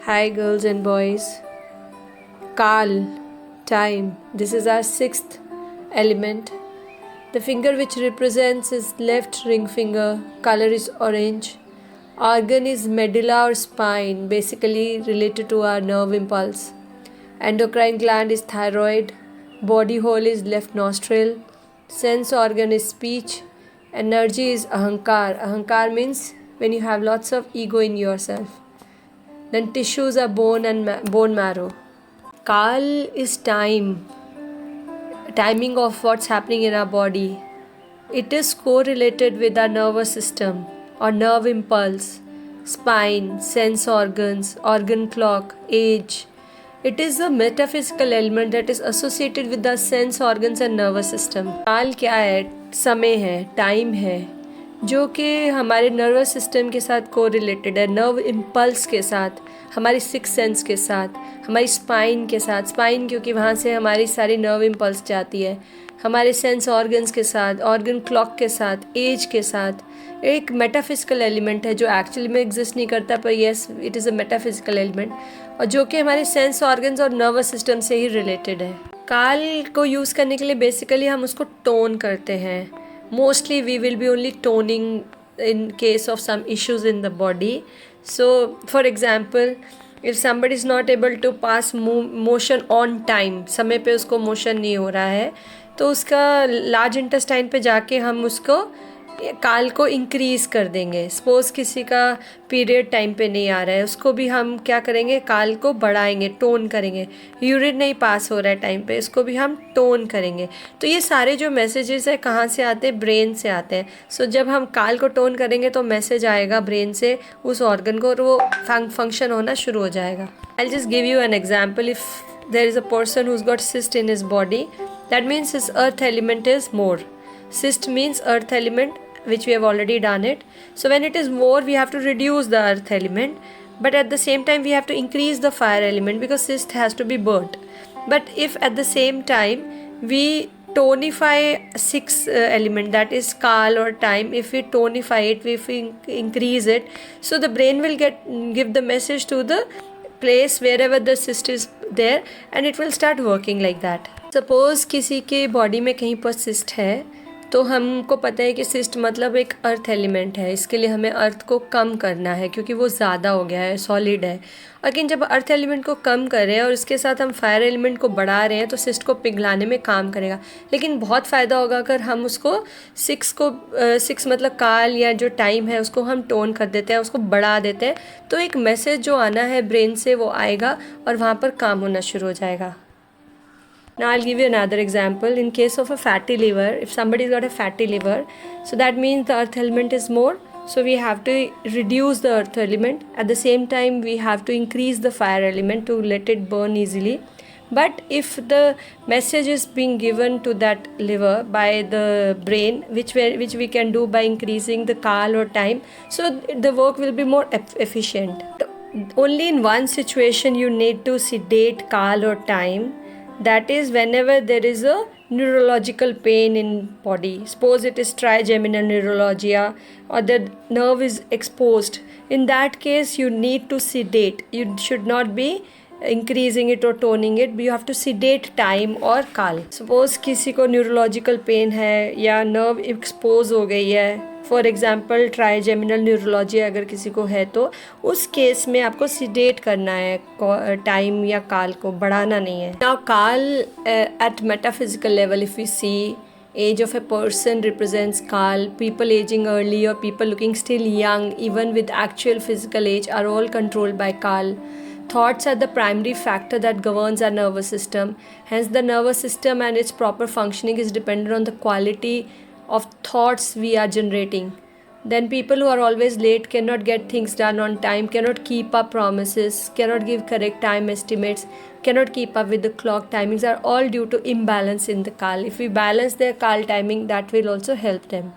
Hi, girls and boys. Kal, time. This is our sixth element. The finger which represents is left ring finger. Color is orange. Organ is medulla or spine, basically related to our nerve impulse. Endocrine gland is thyroid. Body hole is left nostril. Sense organ is speech. Energy is ahankar. Ahankar means when you have lots of ego in yourself. Then tissues are bone and bone marrow. Kal is time, timing of what's happening in our body. It is correlated with our nervous system or nerve impulse, spine, sense organs, organ clock, age. It is a metaphysical element that is associated with the sense organs and nervous system. काल क्या है? समय है, time है, जो कि हमारे nervous system के साथ कोरिलेटेड है, नर्व इम्पल्स के साथ, हमारी सिक्स सेंस के साथ, हमारी स्पाइन के साथ, स्पाइन क्योंकि वहाँ से हमारी सारी नर्व इम्पल्स जाती है, हमारे सेंस ऑर्गन्स के साथ, ऑर्गन क्लॉक के साथ, एज के साथ. एक मेटाफिजिकल एलिमेंट है जो एक्चुअली में एग्जिस्ट नहीं करता, पर yes it is a metaphysical element, और जो कि हमारे सेंस ऑर्गन्स और नर्वस सिस्टम से ही रिलेटेड है. काल को यूज़ करने के लिए बेसिकली हम उसको टोन करते हैं. Mostly we will be only toning in case of some issues in the body. So for example, if somebody is not able to pass motion on time, समय पे उसको motion नहीं हो रहा है, तो उसका लार्ज इंटेस्टाइन पे जाके हम उसको काल को इंक्रीज़ कर देंगे. सपोज किसी का पीरियड टाइम पे नहीं आ रहा है, उसको भी हम क्या करेंगे, काल को बढ़ाएंगे, टोन करेंगे. यूरिन नहीं पास हो रहा है टाइम पे, इसको भी हम टोन करेंगे. तो ये सारे जो मैसेजेस है कहाँ से आते हैं? ब्रेन से आते हैं. सो जब हम काल को टोन करेंगे तो मैसेज आएगा ब्रेन से उस ऑर्गन को, और वो फंक्शन होना शुरू हो जाएगा. I just give you an example. If there is a person who's got cyst in his body, that means his earth element is more. Cyst means earth element, which we have already done it. So when it is more, we have to reduce the earth element, but at the same time we have to increase the fire element because cyst has to be burnt. But if at the same time we tonify six element, that is kal or time, if we tonify it, if we increase it, so the brain will give the message to the place wherever the cyst is there, and it will start working like that. Suppose किसी के body में कहीं पर cyst है, तो हमको पता है कि सिस्ट मतलब एक अर्थ एलिमेंट है. इसके लिए हमें अर्थ को कम करना है क्योंकि वो ज़्यादा हो गया है, सॉलिड है. लेकिन जब अर्थ एलिमेंट को कम कर रहे हैं और इसके साथ हम फायर एलिमेंट को बढ़ा रहे हैं, तो सिस्ट को पिघलाने में काम करेगा. लेकिन बहुत फ़ायदा होगा अगर हम उसको सिक्स मतलब काल या जो टाइम है उसको हम टोन कर देते हैं, उसको बढ़ा देते हैं, तो एक मैसेज जो आना है ब्रेन से वो आएगा और वहाँ पर काम होना शुरू हो जाएगा. Now I'll give you another example. In case of a fatty liver, if somebody's got a fatty liver, so that means the earth element is more, so we have to reduce the earth element. At the same time we have to increase the fire element to let it burn easily. But if the message is being given to that liver by the brain, which we can do by increasing the kal or time, so the work will be more efficient. Only in one situation you need to sedate kal or time. That is whenever there is a neurological pain in body. Suppose it is trigeminal neuralgia or the nerve is exposed. In that case you need to sedate. You should not be increasing it or toning it, but you have to sedate time or kal. Suppose किसी को neurological pain है या nerve expose हो गई है, for example trigeminal neurology अगर किसी को है, तो उस केस में आपको सीडेट करना है टाइम या काल को, बढ़ाना नहीं है. Now call at metaphysical level, if we see age of a person represents kal. People aging early or people looking still young even with actual physical age are all controlled by kal. Thoughts are the primary factor that governs our nervous system. Hence the nervous system and its proper functioning is dependent on the quality of thoughts we are generating. Then people who are always late, cannot get things done on time, cannot keep up promises, cannot give correct time estimates, cannot keep up with the clock timings, are all due to imbalance in the kal. If we balance their kal timing, that will also help them.